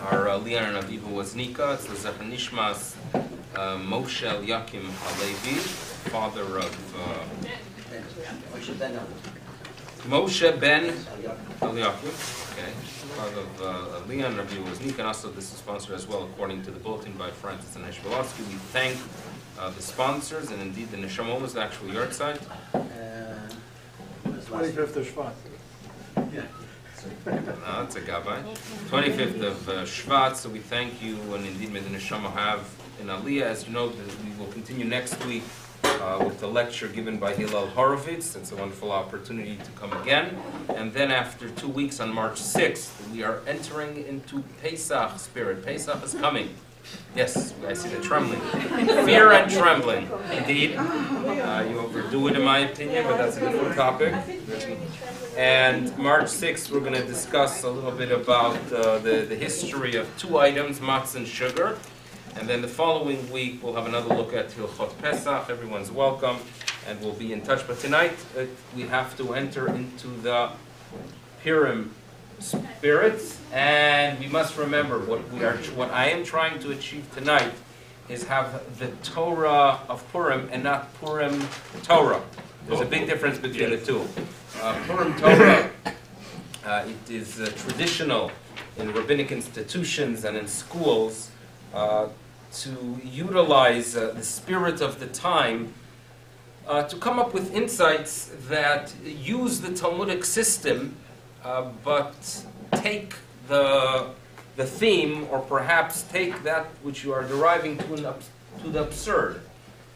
Our Leon and Aviva was Nika. It's the Zecher Nishmas Moshe Eliakim Halevi, father of Moshe Ben Eliakim. Okay, father of Leon and Aviva was Nika. And also, this is sponsored as well, according to the bulletin by Francis and Rabbi Milevsky. We thank the sponsors, and indeed the Neshama was the actual yard site. 25th of Shvat. Yeah. No, it's a gabbai. 25th of Shvat, so we thank you, and indeed may the Neshama have in Aliyah. As you know, we will continue next week with the lecture given by Hillel Horowitz. It's a wonderful opportunity to come again. And then after 2 weeks on March 6th, we are entering into Pesach spirit. Pesach is coming. Yes, I see the trembling. Fear and trembling. Indeed. You overdo it in my opinion, but that's a different topic. And March 6th, we're going to discuss a little bit about the history of two items, matzah and sugar. And then the following week, we'll have another look at Hilchot Pesach. Everyone's welcome, and we'll be in touch. But tonight, we have to enter into the Purim spirits, and we must remember what I am trying to achieve tonight is have the Torah of Purim and not Purim Torah. There's a big difference between the two. Purim Torah, it is traditional in rabbinic institutions and in schools to utilize the spirit of the time to come up with insights that use the Talmudic system, but take the theme, or perhaps take that which you are deriving to the absurd.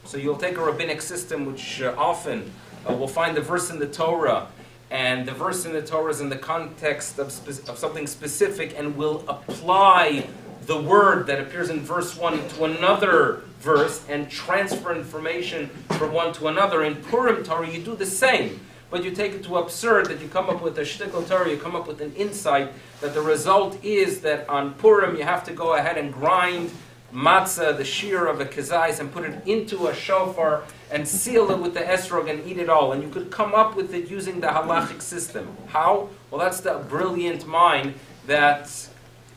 So you'll take a rabbinic system which often will find the verse in the Torah, and the verse in the Torah is in the context of something specific, and will apply the word that appears in verse 1 to another verse and transfer information from one to another. In Purim Torah, you do the same, but you take it to absurd, that you come up with a shtickle Torah, you come up with an insight, that the result is that on Purim you have to go ahead and grind matzah, the shear of a kezais, and put it into a shofar and seal it with the esrog and eat it all. And you could come up with it using the halachic system. How? Well, that's the brilliant mind that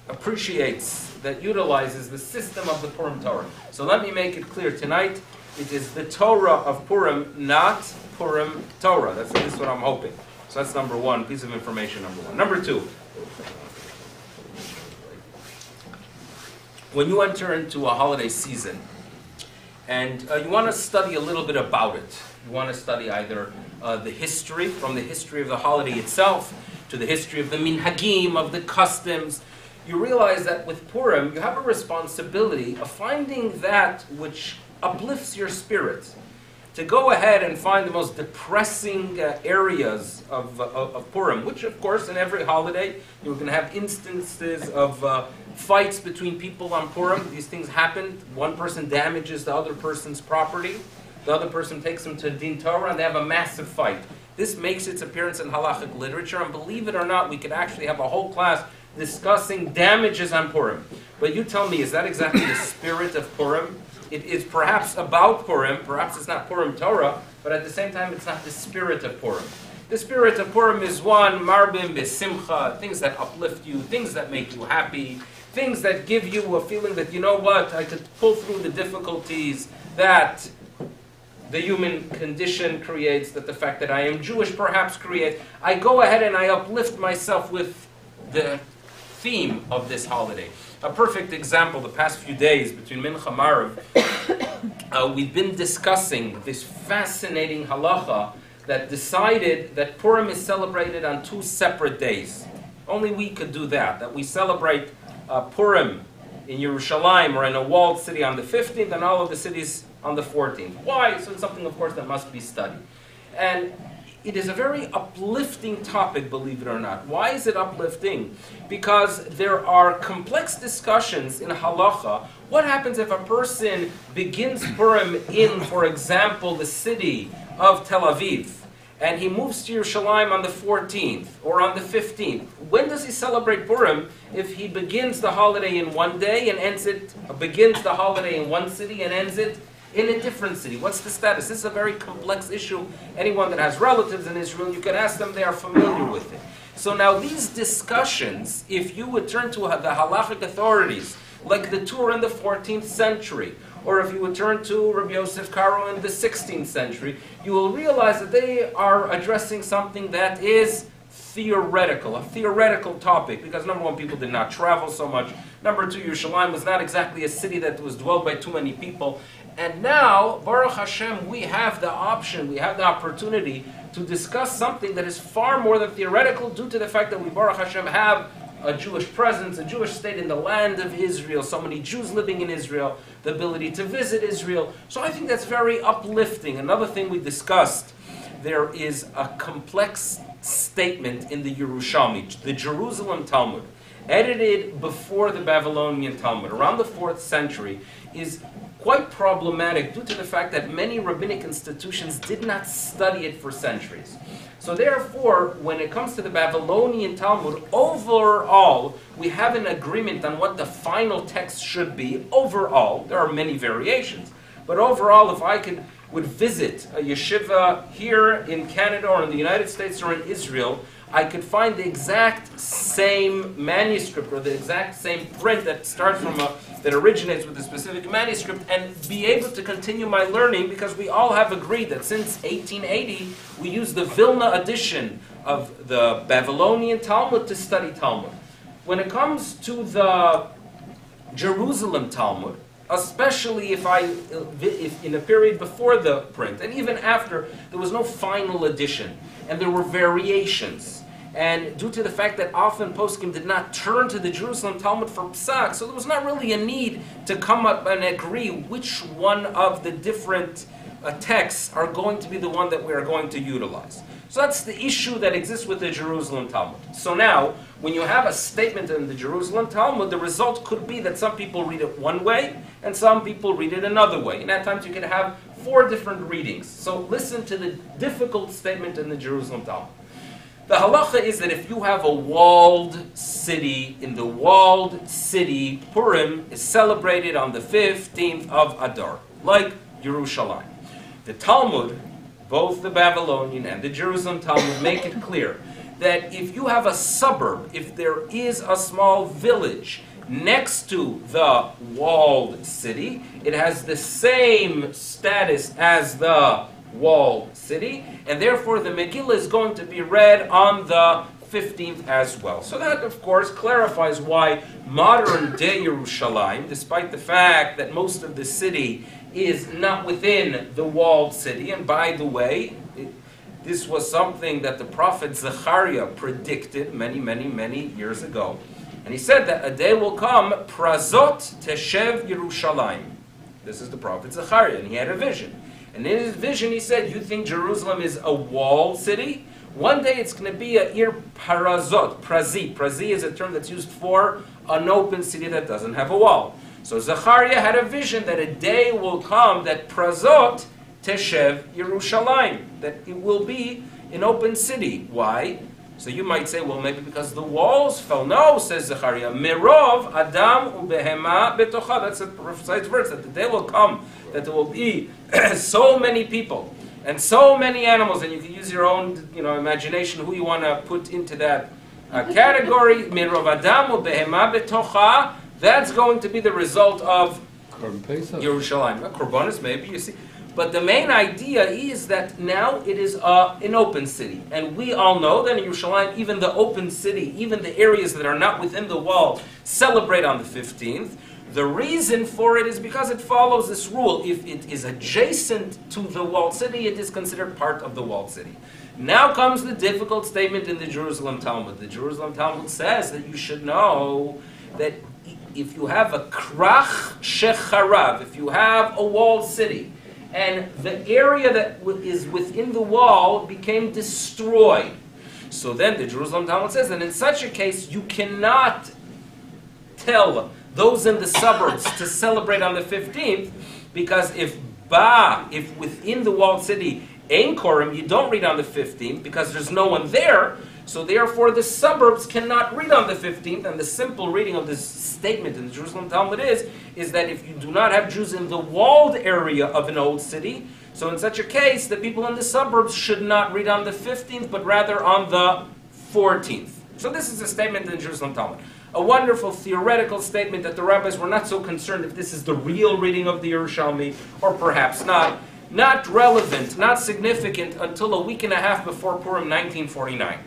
appreciates, that utilizes the system of the Purim Torah. So let me make it clear tonight. It is the Torah of Purim, not Purim Torah. That's at least what I'm hoping. So that's number one, piece of information number one. Number two, when you enter into a holiday season and you want to study a little bit about it, you want to study either the history, from the history of the holiday itself to the history of the minhagim, of the customs, you realize that with Purim you have a responsibility of finding that which uplifts your spirit. To go ahead and find the most depressing areas of Purim, which of course in every holiday you're going to have instances of fights between people on Purim. These things happen. One person damages the other person's property. The other person takes him to Din Torah, and they have a massive fight. This makes its appearance in halachic literature, and believe it or not, we could actually have a whole class discussing damages on Purim. But you tell me, is that exactly the spirit of Purim? It is perhaps about Purim, perhaps it's not Purim Torah, but at the same time it's not the spirit of Purim. The spirit of Purim is one, marbim besimcha, things that uplift you, things that make you happy, things that give you a feeling that, you know what, I could pull through the difficulties that the human condition creates, that the fact that I am Jewish perhaps creates. I go ahead and I uplift myself with the theme of this holiday. A perfect example, the past few days between Mincha Marav, we've been discussing this fascinating halacha that decided that Purim is celebrated on 2 separate days. Only we could do that we celebrate Purim in Yerushalayim or in a walled city on the 15th and all of the cities on the 14th. Why? So it's something, of course, that must be studied. And it is a very uplifting topic, believe it or not. Why is it uplifting? Because there are complex discussions in halacha. What happens if a person begins Purim in, for example, the city of Tel Aviv, and he moves to Yerushalayim on the 14th or on the 15th? When does he celebrate Purim if he begins the holiday in one day and begins the holiday in one city and ends it in a different city? What's the status? This is a very complex issue. Anyone that has relatives in Israel, you can ask them, they are familiar with it. So now these discussions, if you would turn to the halachic authorities, like the Tur in the 14th century, or if you would turn to Rabbi Yosef Karo in the 16th century, you will realize that they are addressing something that is theoretical, a theoretical topic, because number one, people did not travel so much. Number two, Yerushalayim was not exactly a city that was dwelled by too many people. And now, Baruch Hashem, we have the option, we have the opportunity to discuss something that is far more than theoretical due to the fact that we, Baruch Hashem, have a Jewish presence, a Jewish state in the land of Israel, so many Jews living in Israel, the ability to visit Israel. So I think that's very uplifting. Another thing we discussed, there is a complex statement in the Yerushalmi, the Jerusalem Talmud, edited before the Babylonian Talmud, around the 4th century, is quite problematic due to the fact that many rabbinic institutions did not study it for centuries. So therefore, when it comes to the Babylonian Talmud, overall, we have an agreement on what the final text should be. Overall, there are many variations. But overall, if I would visit a yeshiva here in Canada or in the United States or in Israel, I could find the exact same manuscript or the exact same print that starts from that originates with a specific manuscript and be able to continue my learning, because we all have agreed that since 1880 we use the Vilna edition of the Babylonian Talmud to study Talmud. When it comes to the Jerusalem Talmud, especially if in a period before the print, and even after, there was no final edition, and there were variations. And due to the fact that often poskim did not turn to the Jerusalem Talmud for psak, so there was not really a need to come up and agree which one of the different texts are going to be the one that we are going to utilize. So that's the issue that exists with the Jerusalem Talmud. So now, when you have a statement in the Jerusalem Talmud, the result could be that some people read it one way, and some people read it another way. And at times you can have 4 different readings. So listen to the difficult statement in the Jerusalem Talmud. The halacha is that if you have a walled city, in the walled city, Purim is celebrated on the 15th of Adar, like Yerushalayim. The Talmud, both the Babylonian and the Jerusalem Talmud, make it clear that if you have a suburb, if there is a small village next to the walled city, it has the same status as the walled city, and therefore the Megillah is going to be read on the 15th as well. So that, of course, clarifies why modern-day Yerushalayim, despite the fact that most of the city is not within the walled city, and by the way, this was something that the prophet Zechariah predicted many years ago. And he said that a day will come, Prazot Teshev Yerushalayim. This is the prophet Zechariah, and he had a vision. And in his vision he said, you think Jerusalem is a walled city? One day it's going to be a ir parazot, prazi. Prazi is a term that's used for an open city that doesn't have a wall. So Zechariah had a vision that a day will come that prazot teshev Yerushalayim, that it will be an open city. Why? So you might say, well, maybe because the walls fell. No, says Zechariah. Mirov Adam ubehema betocha. That's a precise verse, that the day will come that there will be so many people and so many animals, and you can use your own, imagination who you want to put into that category. Mirov Adam ubehema betocha. That's going to be the result of Yerushalayim. Korbanos, maybe, you see. But the main idea is that now it is an open city. And we all know that in Yerushalayim, even the open city, even the areas that are not within the wall, celebrate on the 15th. The reason for it is because it follows this rule. If it is adjacent to the walled city, it is considered part of the walled city. Now comes the difficult statement in the Jerusalem Talmud. The Jerusalem Talmud says that you should know that if you have a krach shecharav, if you have a walled city, and the area that is within the wall became destroyed, so then the Jerusalem Talmud says that in such a case you cannot tell those in the suburbs to celebrate on the 15th, because if within the walled city Ein Korim, you don't read on the 15th because there's no one there. So therefore the suburbs cannot read on the 15th, and the simple reading of this statement in the Jerusalem Talmud is that if you do not have Jews in the walled area of an old city, so in such a case the people in the suburbs should not read on the 15th, but rather on the 14th. So this is a statement in the Jerusalem Talmud. A wonderful theoretical statement that the rabbis were not so concerned if this is the real reading of the Yerushalmi, or perhaps not. Not relevant, not significant until a week and a half before Purim 1949.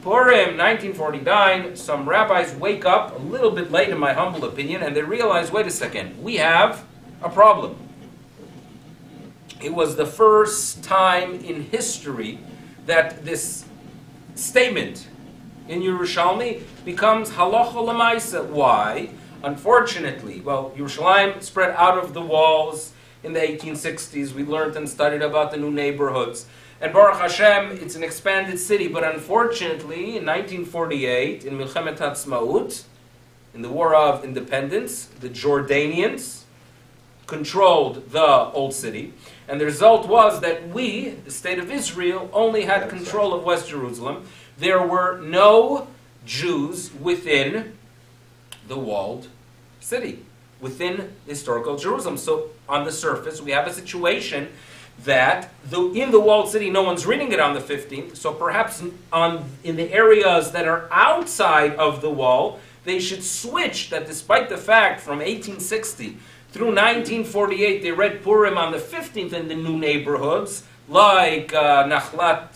Purim 1949, some rabbis wake up a little bit late in my humble opinion, and they realize, wait a second, we have a problem. It was the first time in history that this statement in Yerushalmi becomes halacha l'maisa. Why? Unfortunately, well, Yerushalayim spread out of the walls in the 1860s. We learned and studied about the new neighborhoods. And Baruch Hashem, it's an expanded city. But unfortunately, in 1948, in Milchemet Hatzmaut, in the War of Independence, the Jordanians controlled the old city. And the result was that we, the state of Israel, only had control of West Jerusalem. There were no Jews within the walled city, within historical Jerusalem. So on the surface, we have a situation that in the walled city, no one's reading it on the 15th. So perhaps in the areas that are outside of the wall, they should switch that despite the fact from 1860 through 1948, they read Purim on the 15th in the new neighborhoods, like Nachlat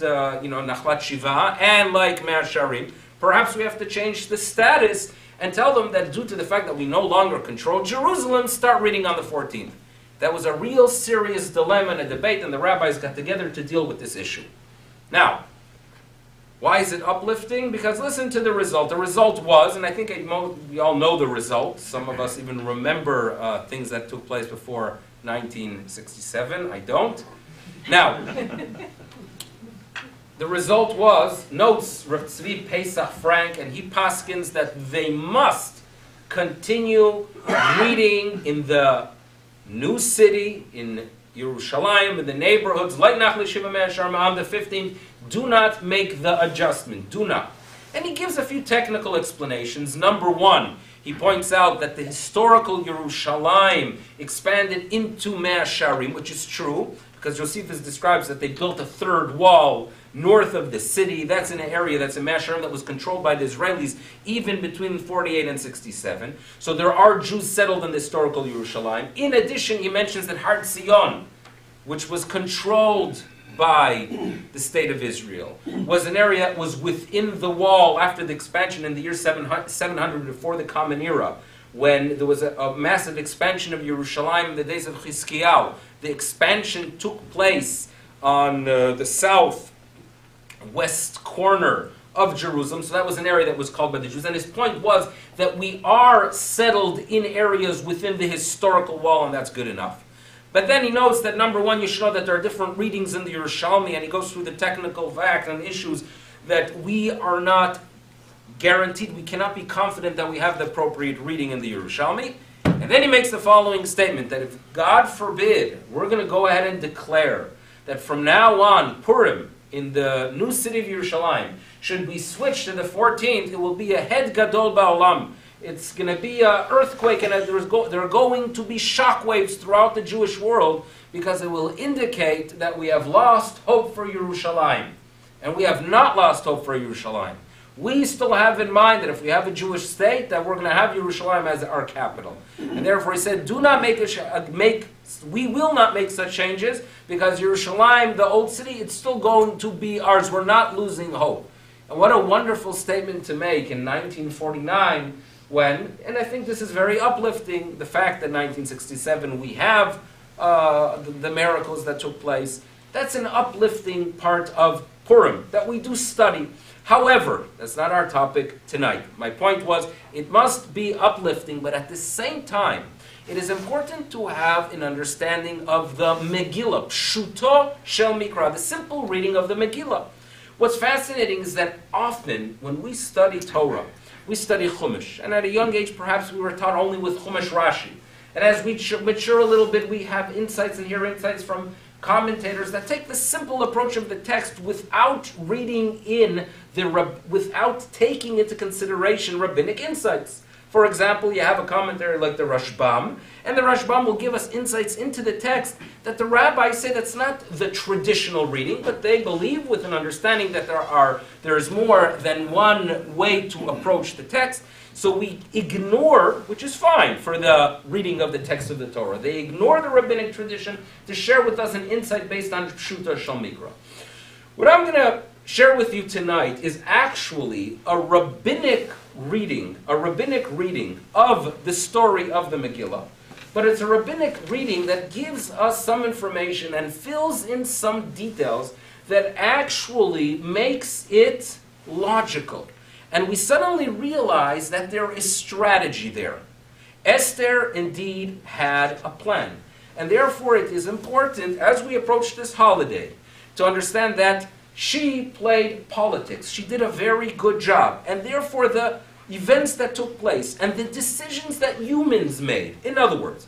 Shiva and like Mea Sharim. Perhaps we have to change the status and tell them that due to the fact that we no longer control Jerusalem, start reading on the 14th. That was a real serious dilemma and a debate, and the rabbis got together to deal with this issue. Now, why is it uplifting? Because listen to the result. The result was, and I think we all know the result. Some of us even remember things that took place before 1967. I don't. Now, the result was, notes Rav Tzvi Pesach Frank, and he paskins that they must continue reading in the new city, in Yerushalayim, in the neighborhoods, like Nachli Shiva Mea Sharim on the 15th. Do not make the adjustment. Do not. And he gives a few technical explanations. Number one, he points out that the historical Yerushalayim expanded into Mea Sharim, which is true, because Josephus describes that they built a third wall north of the city. That's in an area that's in Mea Sharim that was controlled by the Israelis even between 48 and 67. So there are Jews settled in the historical Yerushalayim. In addition, he mentions that Har Zion, which was controlled by the state of Israel, was an area that was within the wall after the expansion in the year 700 before the Common Era, when there was a massive expansion of Yerushalayim in the days of Chizkiyahu. The expansion took place on the southwest corner of Jerusalem, so that was an area that was called by the Jews. And his point was that we are settled in areas within the historical wall, and that's good enough. But then he notes that, number one, you should know that there are different readings in the Yerushalmi, and he goes through the technical fact and issues that we are not guaranteed, we cannot be confident that we have the appropriate reading in the Yerushalmi. And then he makes the following statement, that if, God forbid, we're going to go ahead and declare that from now on, Purim, in the new city of Yerushalayim, should be switched to the 14th, it will be a head gadol ba'olam. It's going to be an earthquake, and there are going to be shockwaves throughout the Jewish world, because it will indicate that we have lost hope for Yerushalayim. And we have not lost hope for Yerushalayim. We still have in mind that if we have a Jewish state, that we're going to have Yerushalayim as our capital. And therefore he said, do not we will not make such changes, because Yerushalayim, the old city, it's still going to be ours. We're not losing hope. And what a wonderful statement to make in 1949, when, and I think this is very uplifting, the fact that 1967 we have the miracles that took place. That's an uplifting part of Purim that we do study. However, that's not our topic tonight. My point was, it must be uplifting, but at the same time, it is important to have an understanding of the Megillah, Pshuto Shel Mikra, the simple reading of the Megillah. What's fascinating is that often, when we study Torah, we study Chumash, and at a young age, perhaps we were taught only with Chumash Rashi. And as we mature a little bit, we have insights and hear insights from commentators that take the simple approach of the text without reading in without taking into consideration rabbinic insights. For example, you have a commentary like the Rashbam, and the Rashbam will give us insights into the text that the rabbis say that's not the traditional reading, but they believe with an understanding that there is more than one way to approach the text. So we ignore, which is fine for the reading of the text of the Torah. They ignore the rabbinic tradition to share with us an insight based on Pshuta Shel Mikra. What I'm going to share with you tonight is actually a rabbinic reading of the story of the Megillah, but it's a rabbinic reading that gives us some information and fills in some details that actually makes it logical. And we suddenly realize that there is strategy there. Esther indeed had a plan. And therefore it is important, as we approach this holiday, to understand that she played politics. She did a very good job. And therefore the events that took place and the decisions that humans made. In other words,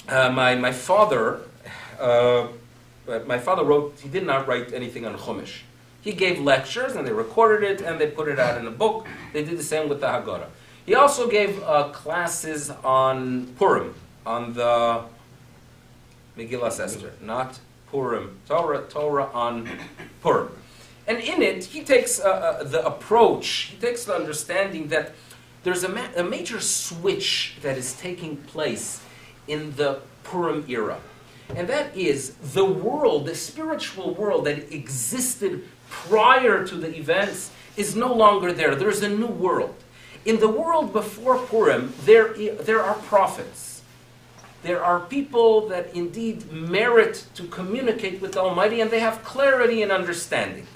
my father wrote, he did not write anything on Chumash. He gave lectures and they recorded it and they put it out in a book. They did the same with the Haggadah. He also gave classes on Purim, on the Megillas Esther, not Purim, Torah on Purim. And in it, he takes the approach, he takes the understanding that there's a major switch that is taking place in the Purim era. And that is the world, the spiritual world that existed prior to the events is no longer there. There's a new world. In the world before Purim, there are prophets. There are people that indeed merit to communicate with the Almighty, and they have clarity and understanding.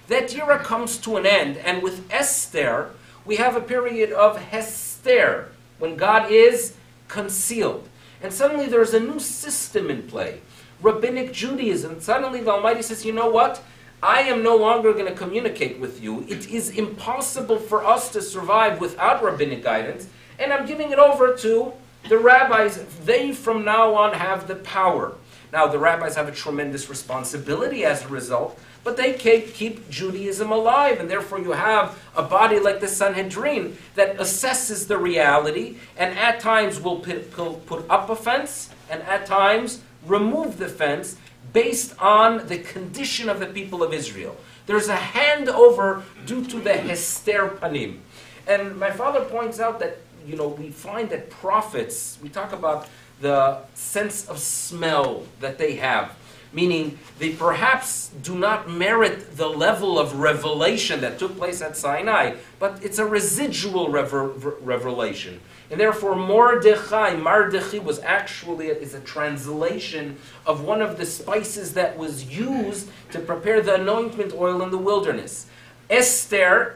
That era comes to an end, and with Esther, we have a period of Hester, when God is concealed. And suddenly there's a new system in play, Rabbinic Judaism. Suddenly the Almighty says, you know what? I am no longer going to communicate with you. It is impossible for us to survive without rabbinic guidance, and I'm giving it over to the rabbis. They from now on have the power. Now the rabbis have a tremendous responsibility as a result, but they keep Judaism alive, and therefore you have a body like the Sanhedrin that assesses the reality, and at times will put up a fence, and at times remove the fence, based on the condition of the people of Israel. There's a handover due to the Hester Panim. And my father points out that, we find that prophets, we talk about the sense of smell that they have, meaning they perhaps do not merit the level of revelation that took place at Sinai, but it's a residual revelation. And therefore, Mardechi was actually is a translation of one of the spices that was used to prepare the anointment oil in the wilderness. Esther,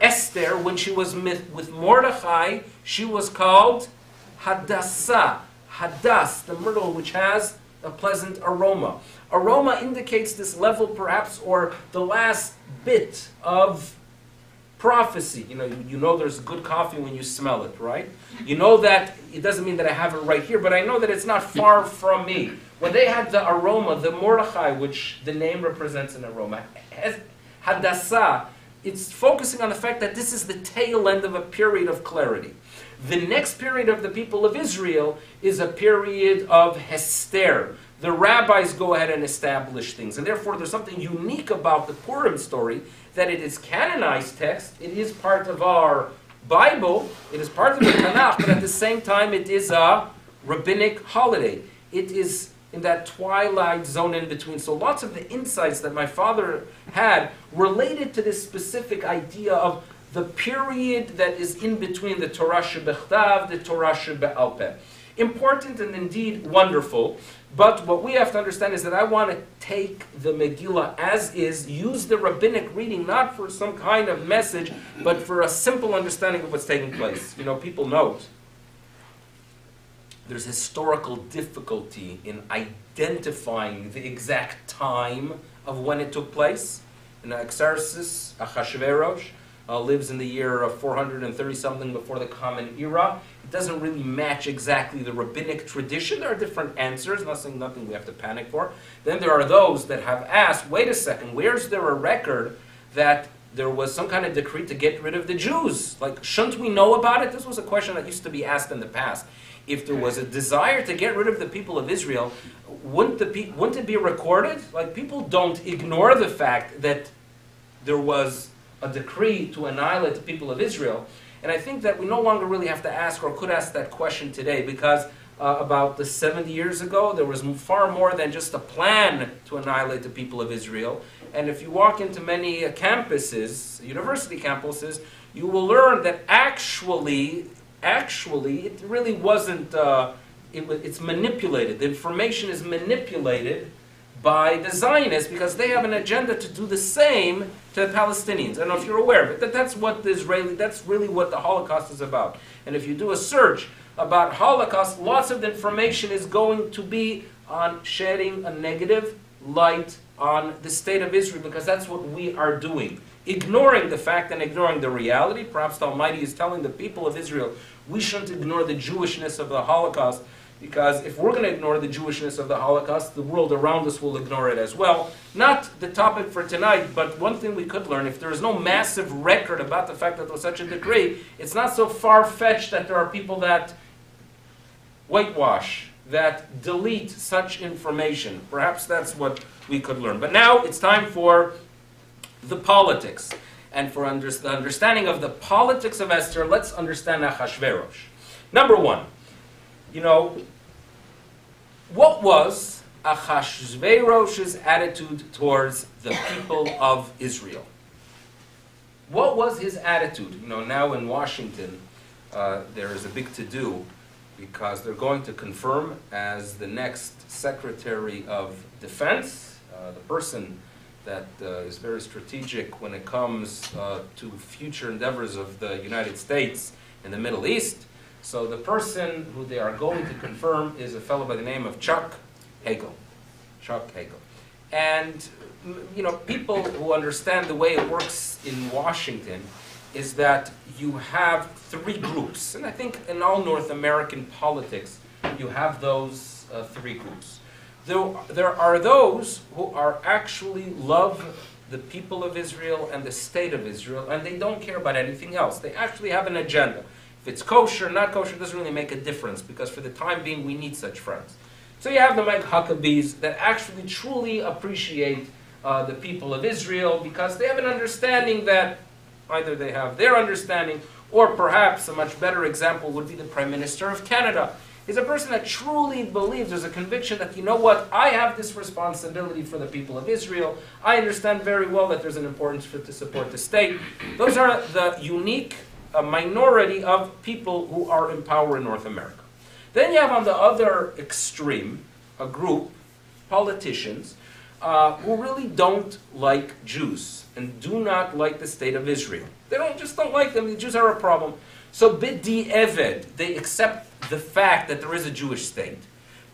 when she was with Mordechai, she was called Hadassah. Hadas, the myrtle which has a pleasant aroma. Aroma indicates this level perhaps, or the last bit of prophecy. You know there's good coffee when you smell it, right? You know that it doesn't mean that I have it right here, but I know that it's not far from me. When they had the aroma, the Mordechai, which the name represents an aroma, Hadassah, it's focusing on the fact that this is the tail end of a period of clarity. The next period of the people of Israel is a period of Hester. The rabbis go ahead and establish things. And therefore, there's something unique about the Purim story, that it is canonized text. It is part of our Bible. It is part of the Tanakh, but at the same time, it is a rabbinic holiday. It is in that twilight zone in between. So lots of the insights that my father had related to this specific idea of the period that is in between the Torah Shebechtav, the Torah Shebe'al Peh. Important and indeed wonderful, but what we have to understand is that I want to take the Megillah as is, use the rabbinic reading not for some kind of message, but for a simple understanding of what's taking place. People note there's historical difficulty in identifying the exact time of when it took place. In Xerxes, Achashverosh lives in the year of 430-something before the Common Era. It doesn't really match exactly the rabbinic tradition. There are different answers, nothing we have to panic for. Then there are those that have asked, wait a second, where's there a record that there was some kind of decree to get rid of the Jews. Like, shouldn't we know about it? This was a question that used to be asked in the past. If there was a desire to get rid of the people of Israel, wouldn't it be recorded? Like, people don't ignore the fact that there was a decree to annihilate the people of Israel. And I think that we no longer really have to ask or could ask that question today, because about 70 years ago, there was far more than just a plan to annihilate the people of Israel. And if you walk into many campuses, university campuses, you will learn that actually, it really wasn't, it's manipulated. The information is manipulated by the Zionists because they have an agenda to do the same to the Palestinians. I don't know if you're aware of it. That's really what the Holocaust is about. And if you do a search about Holocaust, lots of the information is going to be on shedding a negative light on the state of Israel, because that's what we are doing. Ignoring the fact and ignoring the reality. Perhaps the Almighty is telling the people of Israel, we shouldn't ignore the Jewishness of the Holocaust, because if we're going to ignore the Jewishness of the Holocaust, the world around us will ignore it as well. Not the topic for tonight, but one thing we could learn, if there is no massive record about the fact that there was such a decree, it's not so far-fetched that there are people that whitewash, that delete such information. Perhaps that's what we could learn. But now it's time for the politics. And for the understanding of the politics of Esther, let's understand Achashverosh. Number one, what was Achashverosh's attitude towards the people of Israel? What was his attitude? Now in Washington, there is a big to-do, because they're going to confirm as the next Secretary of Defense, the person that is very strategic when it comes to future endeavors of the United States in the Middle East. So the person who they are going to confirm is a fellow by the name of Chuck Hagel. Chuck Hagel. And, people who understand the way it works in Washington is that you have three groups. And I think in all North American politics, you have those three groups. There are those who are actually love the people of Israel and the state of Israel, and they don't care about anything else. They actually have an agenda. If it's kosher, not kosher, it doesn't really make a difference, because for the time being, we need such friends. So you have the Mike Huckabees that actually truly appreciate the people of Israel, because they have an understanding that either they have their understanding, or perhaps a much better example would be the Prime Minister of Canada. He's a person that truly believes, there's a conviction that, I have this responsibility for the people of Israel. I understand very well that there's an importance to support the state. Those are the unique minority of people who are in power in North America. Then you have on the other extreme a group, politicians, who really don't like Jews and do not like the state of Israel. They just don't like them. The Jews are a problem. So b'di'eved, they accept the fact that there is a Jewish state.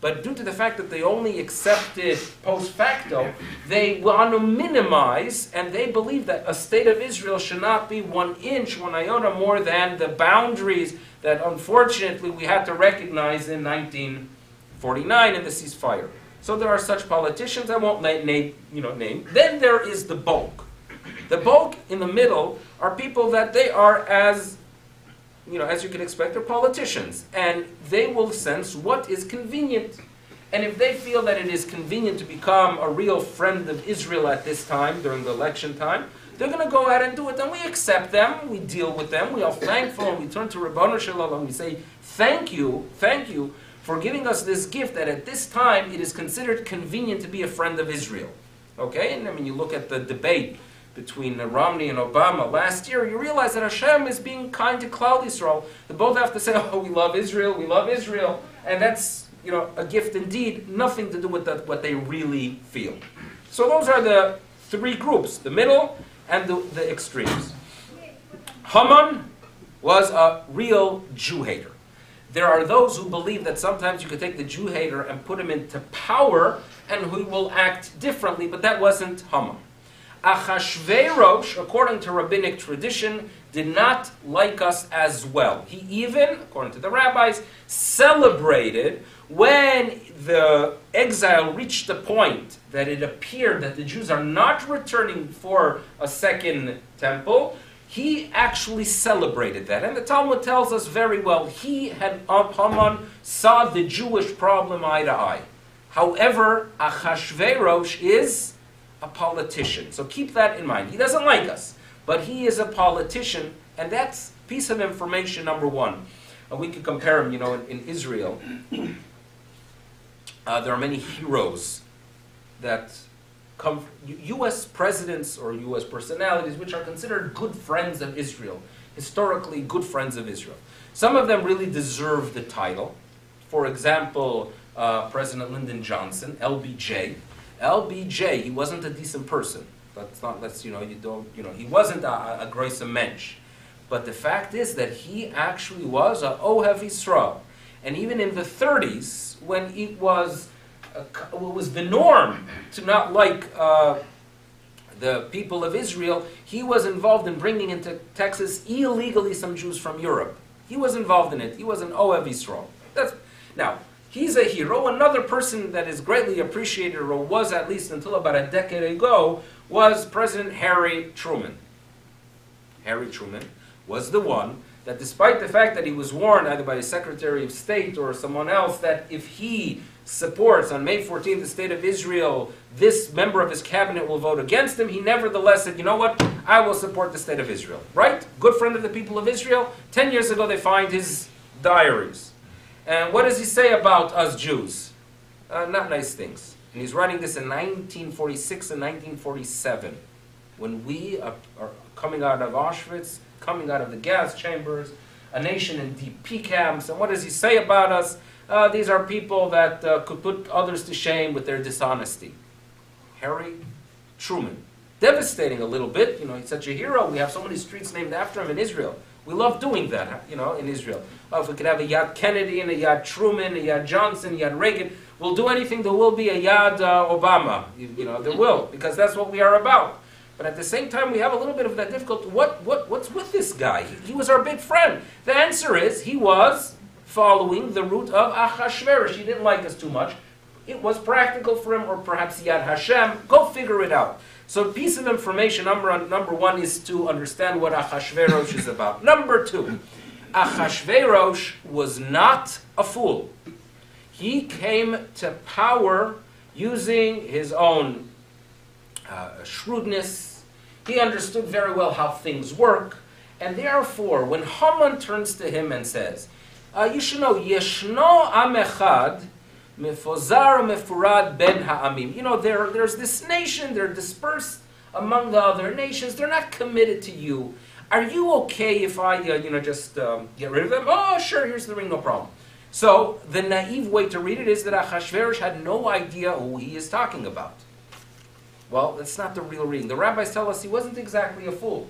But due to the fact that they only accept it post facto, they want to minimize, and they believe that a state of Israel should not be 1 inch, 1 iota more than the boundaries that unfortunately we had to recognize in 1949 in the ceasefire. So there are such politicians, I won't name. Then there is the bulk. The bulk in the middle are people that they are as you can expect, they're politicians. And they will sense what is convenient. And if they feel that it is convenient to become a real friend of Israel at this time, during the election time, they're going to go ahead and do it. And we accept them, we deal with them, we are thankful, and we turn to Ribono Shel Olam and we say, thank you for giving us this gift that at this time it is considered convenient to be a friend of Israel. Okay? And you look at the debate between Romney and Obama last year, you realize that Hashem is being kind to Klal Yisrael. They both have to say, we love Israel, and that's a gift indeed, nothing to do with what they really feel. So those are the three groups, the middle and the extremes. Haman was a real Jew hater. There are those who believe that sometimes you could take the Jew hater and put him into power and he will act differently, but that wasn't Haman. Achashverosh, according to rabbinic tradition, did not like us as well. He even, according to the rabbis, celebrated when the exile reached the point that it appeared that the Jews are not returning for a second temple. He actually celebrated that. And the Talmud tells us very well, Haman saw the Jewish problem eye to eye. However, Achashverosh is a politician. So keep that in mind. He doesn't like us, but he is a politician, and that's piece of information number one. We could compare him, in Israel. There are many heroes that come, U.S. presidents or U.S. personalities which are considered good friends of Israel, historically good friends of Israel. Some of them really deserve the title. For example, President Lyndon Johnson, LBJ. LBJ, he wasn't a decent person. He wasn't a großer Mensch. But the fact is that he actually was a Ohev Yisrael. And even in the 30s, when it was the norm to not like the people of Israel, he was involved in bringing into Texas illegally some Jews from Europe. He was involved in it. He was an Ohev Yisrael. Now, he's a hero. Another person that is greatly appreciated, or was at least until about a decade ago, was President Harry Truman. Harry Truman was the one that, despite the fact that he was warned either by the Secretary of State or someone else that if he supports on May 14th the State of Israel, this member of his cabinet will vote against him, he nevertheless said, you know what, I will support the State of Israel. Right? Good friend of the people of Israel. 10 years ago they find his diaries. And what does he say about us Jews? Not nice things. And he's writing this in 1946 and 1947, when we are coming out of Auschwitz, coming out of the gas chambers, a nation in DP camps. And what does he say about us? These are people that could put others to shame with their dishonesty. Harry Truman. Devastating a little bit. He's such a hero. We have so many streets named after him in Israel. We love doing that, in Israel. If we could have a Yad Kennedy and a Yad Truman, a Yad Johnson, Yad Reagan, we'll do anything. There will be a Yad Obama. There will, because that's what we are about. But at the same time, we have a little bit of that difficulty. What's with this guy? He was our big friend. The answer is he was following the route of Achashverosh. He didn't like us too much. It was practical for him, or perhaps Yad Hashem. Go figure it out. So, piece of information, number one, is to understand what Achashverosh is about. Number two, Achashverosh was not a fool. He came to power using his own shrewdness. He understood very well how things work. And therefore, when Haman turns to him and says, you should know, Yeshno Am Echad, Mefozar Mefurad Ben Ha'amim. There's this nation, they're dispersed among the other nations, they're not committed to you. Are you okay if I, just get rid of them? Oh, sure, here's the ring, no problem. So, the naive way to read it is that Achashverosh had no idea who he is talking about. Well, that's not the real reading. The rabbis tell us he wasn't exactly a fool,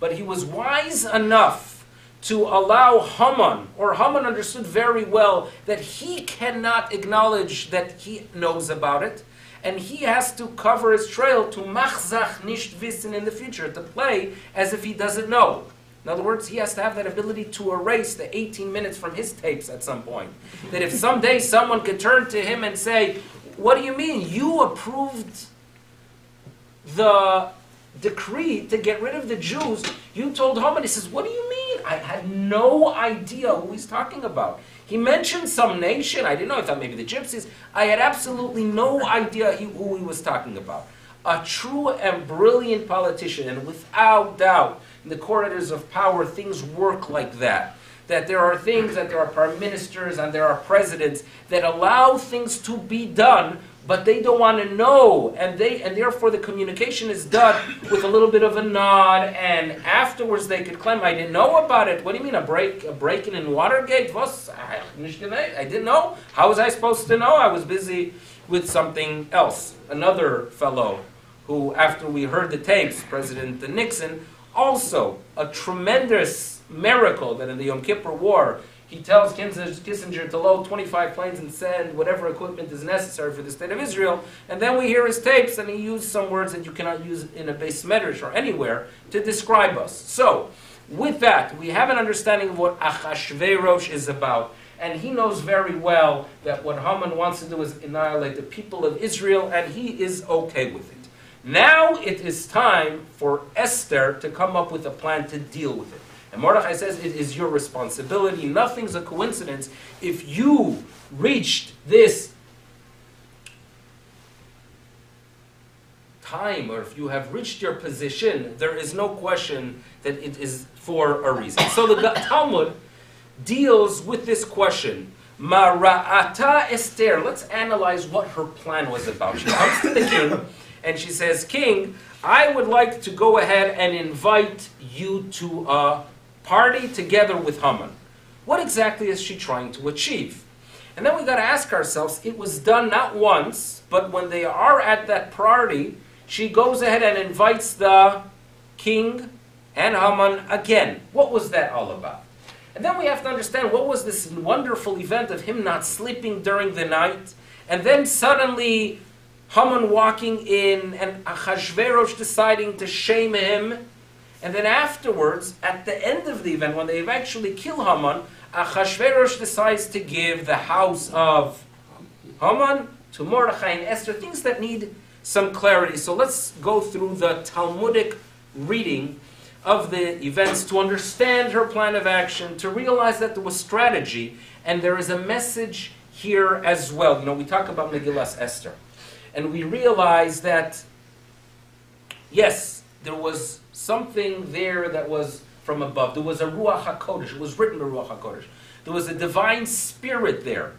but he was wise enough to allow Haman, or Haman understood very well that he cannot acknowledge that he knows about it, and he has to cover his trail to machzach nicht wissen in the future, to play as if he doesn't know. In other words, he has to have that ability to erase the 18 minutes from his tapes at some point. That if someday someone could turn to him and say, what do you mean? You approved the decree to get rid of the Jews. You told Haman. He says, what do you mean? I had no idea who he's talking about. He mentioned some nation. I didn't know. I thought maybe the Gypsies. I had absolutely no idea who he was talking about. A true and brilliant politician, and without doubt, in the corridors of power, things work like that. That there are things, that there are prime ministers and there are presidents that allow things to be done, but they don't want to know, and therefore the communication is done with a little bit of a nod, and afterwards they could claim, I didn't know about it. What do you mean, a break-in in Watergate? I didn't know. How was I supposed to know? I was busy with something else. Another fellow who, after we heard the tapes, President Nixon, also a tremendous miracle that in the Yom Kippur War, He tells Kissinger to load 25 planes and send whatever equipment is necessary for the state of Israel. And then we hear his tapes, and he used some words that you cannot use in a base medrash or anywhere to describe us. So, with that, we have an understanding of what Achashverosh is about. And he knows very well that what Haman wants to do is annihilate the people of Israel, and he is okay with it. Now it is time for Esther to come up with a plan to deal with it. And Mordechai says, it is your responsibility. Nothing's a coincidence. If you reached this time, or if you have reached your position, there is no question that it is for a reason. So the Talmud deals with this question. Mara'ata Esther. Let's analyze what her plan was about. She comes to the king, and she says, King, I would like to go ahead and invite you to a party together with Haman. What exactly is she trying to achieve? And then we got to ask ourselves, it was done not once, but when they are at that party, she goes ahead and invites the king and Haman again. What was that all about? And then we have to understand, what was this wonderful event of him not sleeping during the night, and then suddenly Haman walking in and Achashverosh deciding to shame him. And then afterwards, at the end of the event, when they actually kill Haman, Achashverosh decides to give the house of Haman to Mordechai and Esther, things that need some clarity. So let's go through the Talmudic reading of the events to understand her plan of action, to realize that there was strategy, and there is a message here as well. You know, we talk about Megillas Esther, and we realize that, yes, there was something there that was from above. There was a Ruach HaKodesh. It was written by Ruach HaKodesh. There was a divine spirit there.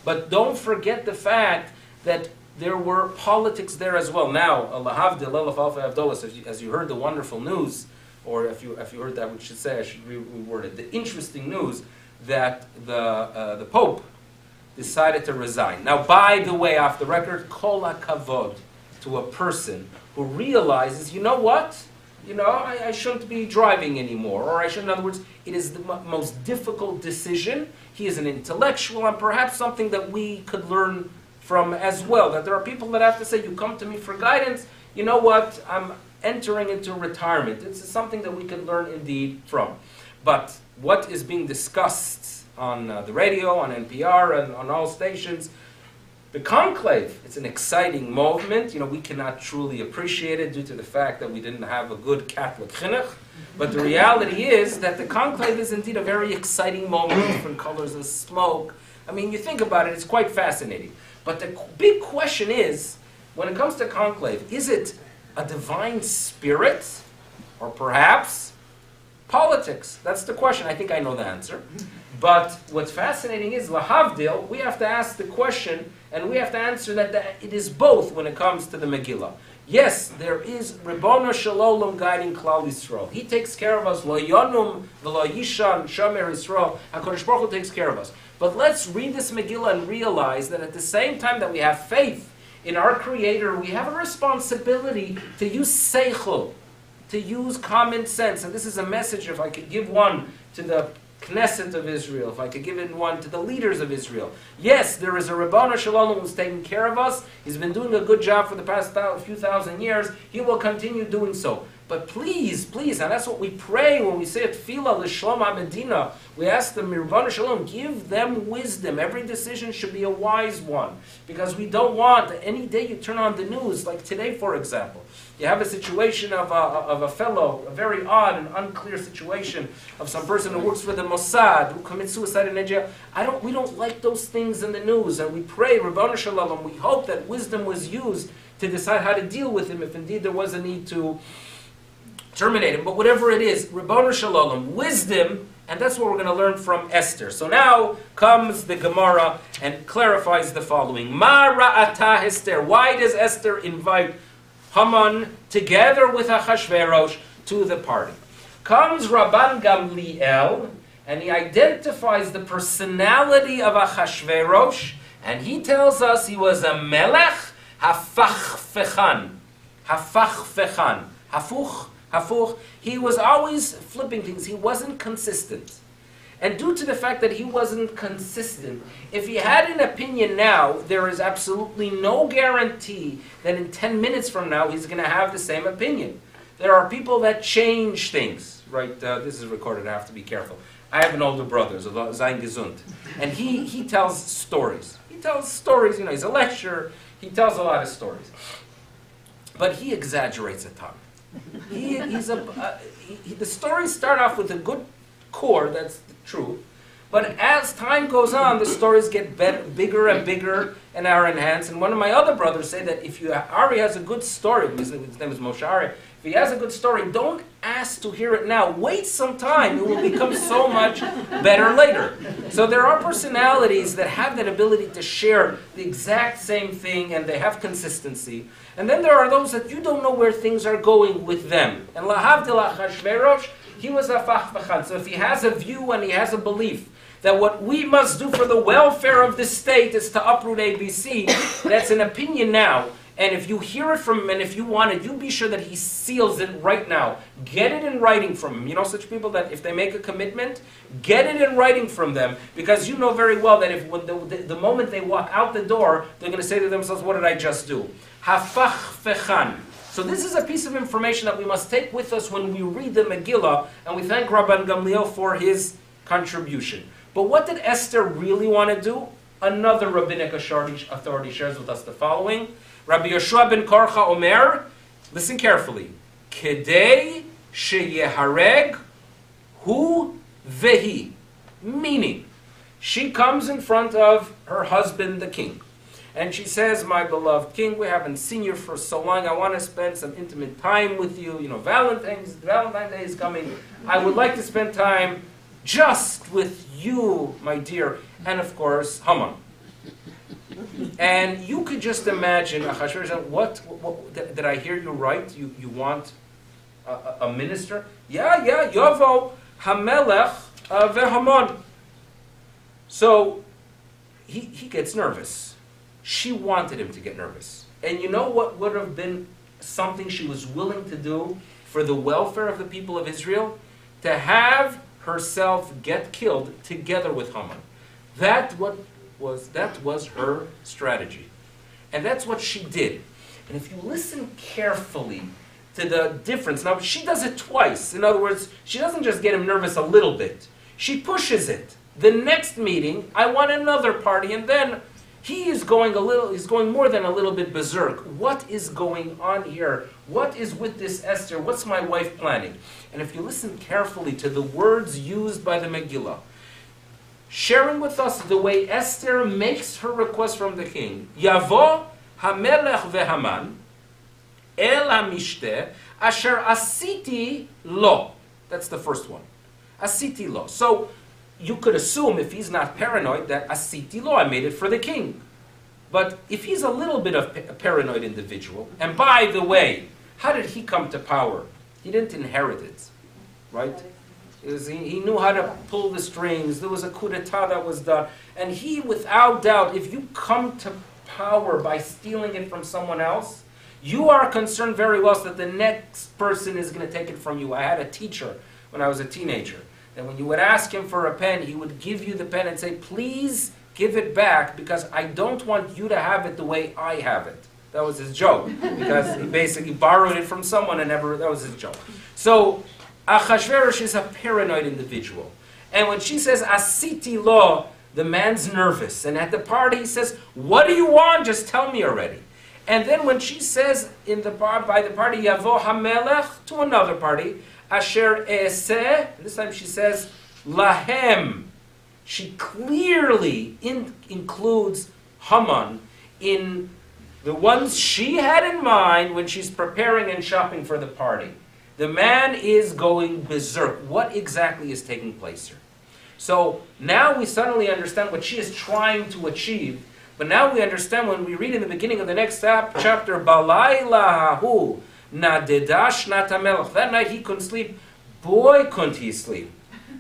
But don't forget the fact that there were politics there as well. Now, Lahavdil, Elef Alpha Avdolas, as you heard the wonderful news, or if you heard that, we should say, I should reword it, the interesting news that the Pope decided to resign. Now, by the way, off the record, kol hakavod to a person who realizes, you know what? You know, I shouldn't be driving anymore, or I should, in other words, it is the most difficult decision. He is an intellectual, and perhaps something that we could learn from as well, that there are people that have to say, you come to me for guidance, you know what, I'm entering into retirement. It's something that we can learn indeed from. But what is being discussed on the radio, on NPR, and on all stations, the conclave, it's an exciting movement. You know, we cannot truly appreciate it due to the fact that we didn't have a good Catholic chinuch. But the reality is that the conclave is indeed a very exciting moment, different colors of smoke. I mean, you think about it, it's quite fascinating. But the big question is, when it comes to conclave, is it a divine spirit, or perhaps politics? That's the question. I think I know the answer. But what's fascinating is, lahavdil, we have to ask the question, and we have to answer that it is both when it comes to the Megillah. Yes, there is Ribono Shalom guiding Klal Yisrael. He takes care of us. Lo Yonum v'lo Yishan Shomer Yisrael. HaKadosh Baruch Hu takes care of us. But let's read this Megillah and realize that at the same time that we have faith in our Creator, we have a responsibility to use seichel, to use common sense. And this is a message, if I could give one to the Knesset of Israel, if I could give it one to the leaders of Israel. Yes, there is a Ribono Shalom who's taking care of us. He's been doing a good job for the past few thousand years. He will continue doing so. But please, please, and that's what we pray when we say Tefillah L'Shlom HaMedina. We ask the Ribono Shalom, give them wisdom. Every decision should be a wise one. Because we don't want, any day you turn on the news, like today for example, you have a situation of a fellow, a very odd and unclear situation of some person who works for the Mossad, who commits suicide in jail. We don't like those things in the news, and we pray, Ribono Shalom, we hope that wisdom was used to decide how to deal with him if indeed there was a need to terminate him. But whatever it is, Ribono Shalom, wisdom, and that's what we're going to learn from Esther. So now comes the Gemara and clarifies the following. Ma ra'ata Esther. Why does Esther invite Haman together with Achashverosh to the party? Comes Rabban Gamliel, and he identifies the personality of Achashverosh, and he tells us he was a melech hafachfechan. Hafuch. He was always flipping things. He wasn't consistent. And due to the fact that he wasn't consistent, if he had an opinion now, there is absolutely no guarantee that in 10 minutes from now he's going to have the same opinion. There are people that change things, right? This is recorded, I have to be careful. I have an older brother, Zayn Gesund, and he tells stories. He tells stories, he's a lecturer, he tells a lot of stories. But he exaggerates a ton. The stories start off with a good core, that's the truth, but as time goes on, the stories get bigger and bigger and are enhanced. And one of my other brothers say that if Ari has a good story, his name is Moshe Ari, if he has a good story, don't ask to hear it now. Wait some time. It will become so much better later. So there are personalities that have that ability to share the exact same thing, and they have consistency. And then there are those that you don't know where things are going with them. And Lahavdil Achashverosh, he was a fachvachan. So if he has a view and he has a belief that what we must do for the welfare of the state is to uproot ABC, that's an opinion now. And if you hear it from him, and if you want it, you be sure that he seals it right now. Get it in writing from him. You know such people that if they make a commitment, get it in writing from them, because you know very well that if when the moment they walk out the door, they're going to say to themselves, what did I just do? Hafach fechan. So this is a piece of information that we must take with us when we read the Megillah, and we thank Rabban Gamliel for his contribution. But what did Esther really want to do? Another rabbinic authority shares with us the following. Rabbi Yoshua ben Korcha Omer, listen carefully, Kedei sheyehareg hu vehi. Meaning, she comes in front of her husband, the king. And she says, my beloved king, we haven't seen you for so long. I want to spend some intimate time with you. Valentine's Day is coming. I would like to spend time just with you, my dear. And of course, Haman. And you could just imagine, Achashverosh, what did I hear you right? You want a minister? Yeah, Yovo Hamelech veHaman. So he gets nervous. She wanted him to get nervous. And you know what would have been something she was willing to do for the welfare of the people of Israel? To have herself get killed together with Haman. That was her strategy. And that's what she did. And if you listen carefully to the difference, now she does it twice. In other words, she doesn't just get him nervous a little bit. She pushes it. The next meeting, I want another party, and then he is going more than a little bit berserk. What is going on here? What is with this Esther? What's my wife planning? And if you listen carefully to the words used by the Megillah, sharing with us the way Esther makes her request from the king. Yavo hamelech veHaman el hamishte asher asiti lo. That's the first one. Asiti lo. So you could assume, if he's not paranoid, that asiti lo, I made it for the king. But if he's a little bit of a paranoid individual, and by the way, how did he come to power? He didn't inherit it, right? He knew how to pull the strings. There was a coup d'etat that was done. And he, without doubt, if you come to power by stealing it from someone else, you are concerned very well that the next person is going to take it from you. I had a teacher when I was a teenager, that when you would ask him for a pen, he would give you the pen and say, please give it back, because I don't want you to have it the way I have it. That was his joke, because he basically borrowed it from someone and never, that was his joke. So, Achashverosh is a paranoid individual. And when she says, Asiti lo, the man's nervous. And at the party he says, what do you want? Just tell me already. And then when she says by the party, Yavo hamelech, to another party, Asher eseh, this time she says, Lahem. She clearly includes Haman in the ones she had in mind when she's preparing and shopping for the party. The man is going berserk. What exactly is taking place here? So now we suddenly understand what she is trying to achieve. But now we understand when we read in the beginning of the next chapter, Balayla hahu nadedash natamelech. That night he couldn't sleep. Boy, couldn't he sleep.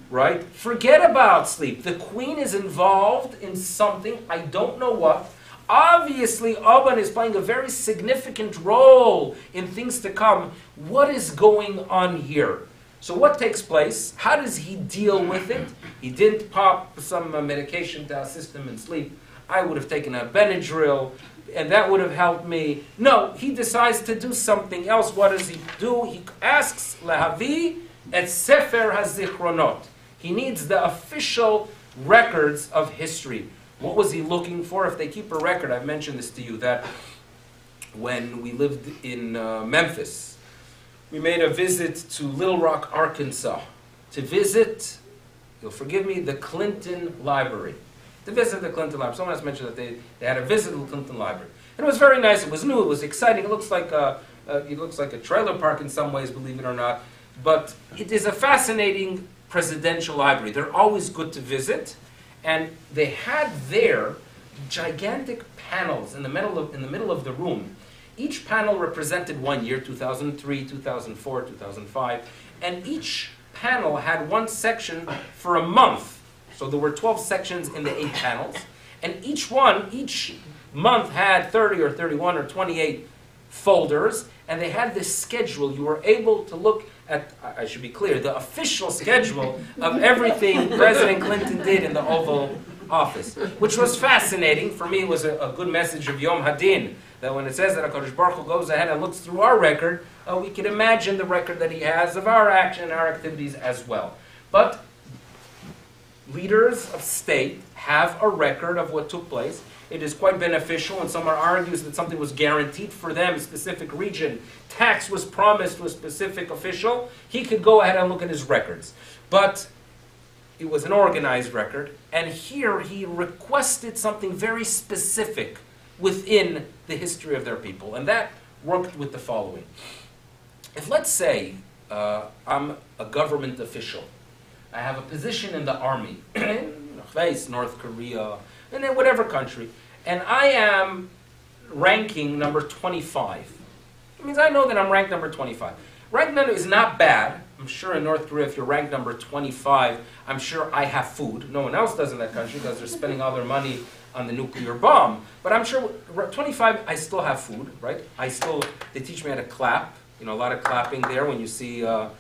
Right? Forget about sleep. The queen is involved in something, I don't know what. Obviously, Aban is playing a very significant role in things to come. What is going on here? So what takes place? How does he deal with it? He didn't pop some medication to assist him in sleep. I would have taken a Benadryl, and that would have helped me. No, he decides to do something else. What does he do? He asks Lehavi et Sefer HaZichronot. He needs the official records of history. What was he looking for? If they keep a record, I've mentioned this to you, that when we lived in Memphis, we made a visit to Little Rock, Arkansas, to visit, you'll forgive me, the Clinton Library. To visit the Clinton Library. Someone else mentioned that they had a visit to the Clinton Library. And it was very nice. It was new. It was exciting. It looks like a trailer park in some ways, believe it or not. But it is a fascinating presidential library. They're always good to visit. And they had there gigantic panels in the middle of the room. Each panel represented one year, 2003, 2004, 2005. And each panel had one section for a month. So there were 12 sections in the 8 panels, and each month had 30 or 31 or 28 folders, and they had this schedule. You were able to look at, I should be clear, the official schedule of everything President Clinton did in the Oval Office, which was fascinating. For me, it was a good message of Yom Hadin, that when it says that HaKadosh Baruch Hu goes ahead and looks through our record, we can imagine the record that he has of our action and our activities as well. But leaders of state have a record of what took place. It is quite beneficial, and someone argues that something was guaranteed for them, a specific region. Tax was promised to a specific official. He could go ahead and look at his records. But it was an organized record, and here he requested something very specific within the history of their people, and that worked with the following. If, let's say, I'm a government official, I have a position in the army, in North Korea, and in whatever country, and I am ranking number 25. It means I know that I'm ranked number 25. Rank number is not bad. I'm sure in North Korea, if you're ranked number 25, I'm sure I have food. No one else does in that country because they're spending all their money on the nuclear bomb. But I'm sure 25, I still have food, right? They teach me how to clap. You know, a lot of clapping there. When you see the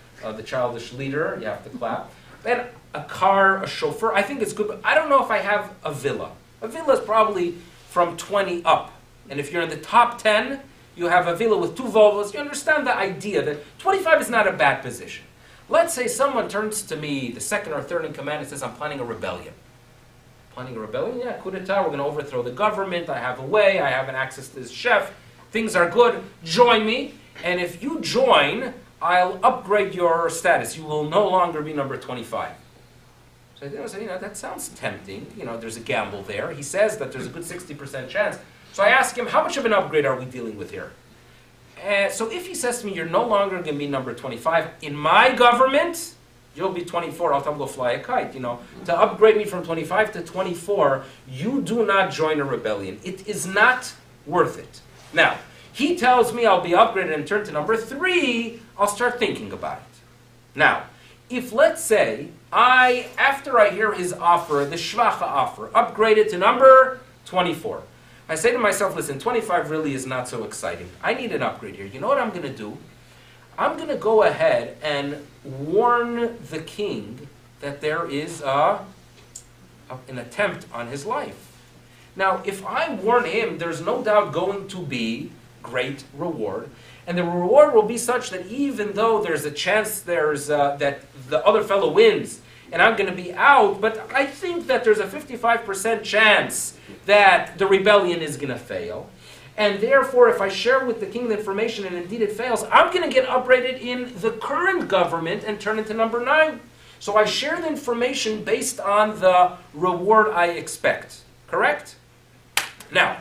childish leader, you have to clap. Then a car, a chauffeur, I think it's good, but I don't know if I have a villa. A villa is probably from 20 up. And if you're in the top 10, you have a villa with 2 Volvos. You understand the idea that 25 is not a bad position. Let's say someone turns to me, the second or third in command, and says, I'm planning a rebellion. Planning a rebellion? Yeah, coup d'etat, we're going to overthrow the government, I have a way, I have an access to this chef, things are good, join me, and if you join, I'll upgrade your status. You will no longer be number 25. So I said, that sounds tempting. There's a gamble there. He says that there's a good 60% chance. So I ask him, how much of an upgrade are we dealing with here? So if he says to me, you're no longer going to be number 25, in my government, you'll be 24. I'll tell him, go fly a kite. To upgrade me from 25 to 24, you do not join a rebellion. It is not worth it. Now, he tells me I'll be upgraded and turn to number 3, I'll start thinking about it. Now, if let's say after I hear his offer, the shvacha offer, upgraded to number 24, I say to myself, listen, 25 really is not so exciting. I need an upgrade here. You know what I'm going to do? I'm going to go ahead and warn the king that there is an attempt on his life. Now, if I warn him, there's no doubt going to be great reward. And the reward will be such that even though there's a chance that the other fellow wins and I'm going to be out, but I think that there's a 55% chance that the rebellion is going to fail. And therefore, if I share with the king the information and indeed it fails, I'm going to get upgraded in the current government and turn into number 9. So I share the information based on the reward I expect. Correct? Now,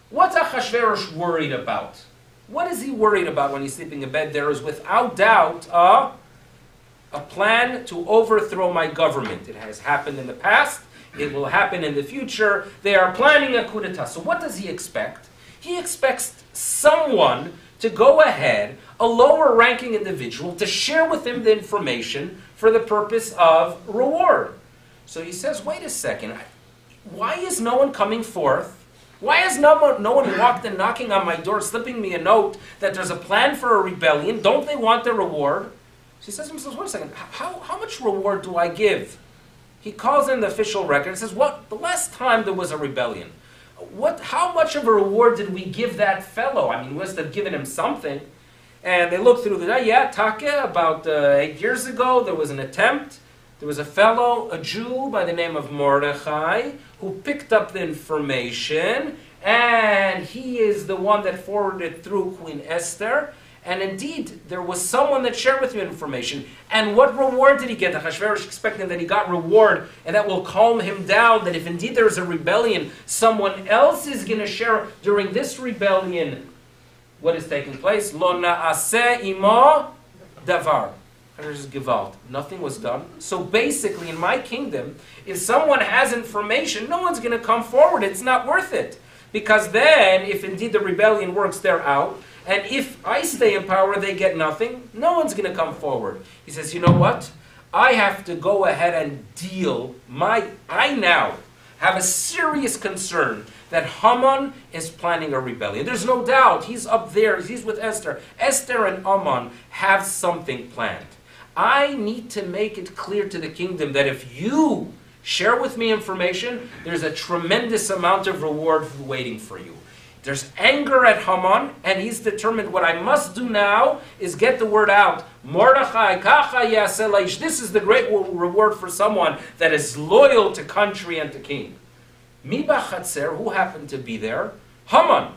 what's Achashverosh worried about? What is he worried about when he's sleeping in bed? There is without doubt a plan to overthrow my government. It has happened in the past. It will happen in the future. They are planning a coup d'etat. So what does he expect? He expects someone to go ahead, a lower ranking individual, to share with him the information for the purpose of reward. So he says, wait a second, why is no one coming forth? Why has no one walked in knocking on my door, slipping me a note that there's a plan for a rebellion? Don't they want the reward? So he says to himself, wait a second, how much reward do I give? He calls in the official record and says, the last time there was a rebellion, how much of a reward did we give that fellow? I mean, we must have given him something. And they look through Take, about 8 years ago, there was an attempt. There was a fellow, a Jew by the name of Mordechai, who picked up the information, and he is the one that forwarded it through Queen Esther. And indeed, there was someone that shared with you information. And what reward did he get? Achashverosh expecting that he got reward, and that will calm him down, that if indeed there is a rebellion, someone else is going to share during this rebellion what is taking place. Lo na'aseh imo davar. Gewalt. Nothing was done. So basically, in my kingdom, if someone has information, no one's going to come forward. It's not worth it. Because then, if indeed the rebellion works, they're out. And if I stay in power, they get nothing. No one's going to come forward. He says, you know what? I have to go ahead and deal. I now have a serious concern that Haman is planning a rebellion. There's no doubt. He's up there. He's with Esther. Esther and Haman have something planned. I need to make it clear to the kingdom that if you share with me information, there's a tremendous amount of reward waiting for you. There's anger at Haman, and he's determined what I must do now is get the word out. Mordechai, kacha yaseh laish. This is the great reward for someone that is loyal to country and to king. Mi b'chatzer, who happened to be there? Haman.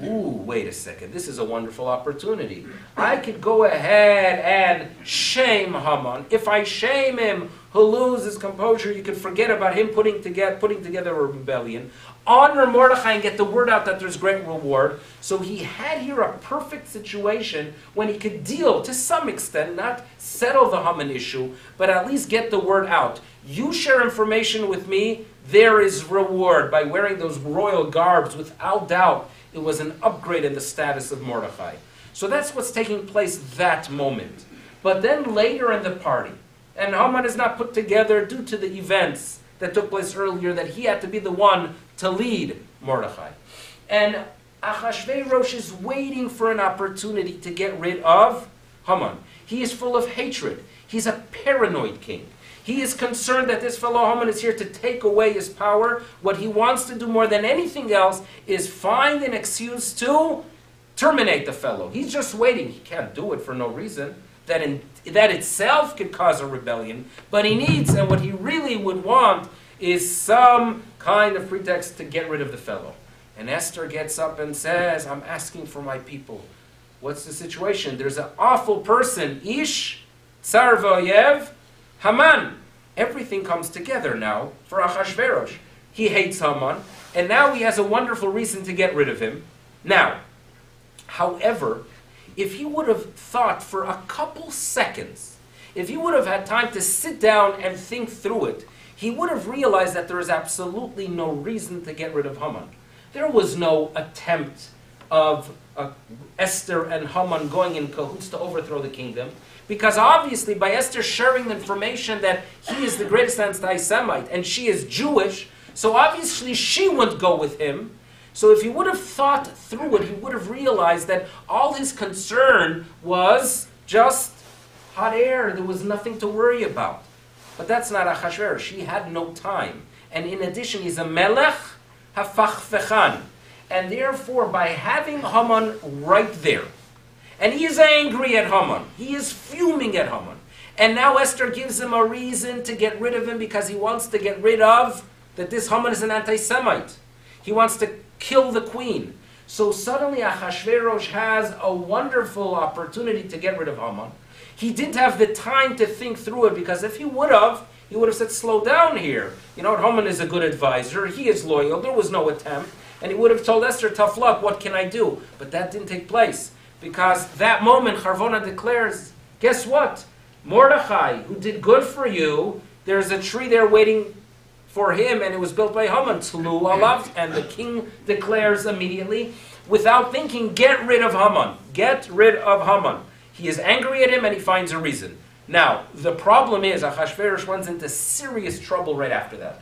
Ooh, wait a second. This is a wonderful opportunity. I could go ahead and shame Haman. If I shame him, he'll lose his composure. You can forget about him putting together a rebellion. Honor Mordechai and get the word out that there's great reward. So he had here a perfect situation when he could deal, to some extent, not settle the Haman issue, but at least get the word out. You share information with me, there is reward. By wearing those royal garbs, without doubt, it was an upgrade in the status of Mordechai. So that's what's taking place that moment. But then later in the party, and Haman is not put together due to the events that took place earlier, that he had to be the one to lead Mordechai. And Achashverosh is waiting for an opportunity to get rid of Haman. He is full of hatred. He's a paranoid king. He is concerned that this fellow Haman is here to take away his power. What he wants to do more than anything else is find an excuse to terminate the fellow. He's just waiting. He can't do it for no reason. That itself could cause a rebellion. But he needs, and what he really would want, is some kind of pretext to get rid of the fellow. And Esther gets up and says, I'm asking for my people. What's the situation? There's an awful person, Ish, Tsar V'oyev, Haman. Everything comes together now for Achashverosh. He hates Haman, and now he has a wonderful reason to get rid of him. Now, however, if he would have thought for a couple seconds, if he would have had time to sit down and think through it, he would have realized that there is absolutely no reason to get rid of Haman. There was no attempt of Esther and Haman going in cahoots to overthrow the kingdom, because obviously by Esther sharing the information that he is the greatest anti-Semite and she is Jewish, so obviously she wouldn't go with him. So if he would have thought through it, he would have realized that all his concern was just hot air. There was nothing to worry about. But that's not Achashverosh. He had no time. And in addition, he's a melech hafachfechan. And therefore, by having Haman right there, and he is angry at Haman, he is fuming at Haman, and now Esther gives him a reason to get rid of him because he wants to get rid of that this Haman is an anti-Semite. He wants to kill the queen. So suddenly Achashverosh has a wonderful opportunity to get rid of Haman. He didn't have the time to think through it, because if he would have said, slow down here. You know, Haman is a good advisor. He is loyal. There was no attempt. And he would have told Esther, tough luck, what can I do? But that didn't take place. Because that moment, Charvona declares, guess what? Mordechai, who did good for you, there's a tree there waiting for him, and it was built by Haman, Tlu alav, and the king declares immediately, without thinking, get rid of Haman. Get rid of Haman. He is angry at him, and he finds a reason. Now, the problem is, Achashverosh runs into serious trouble right after that.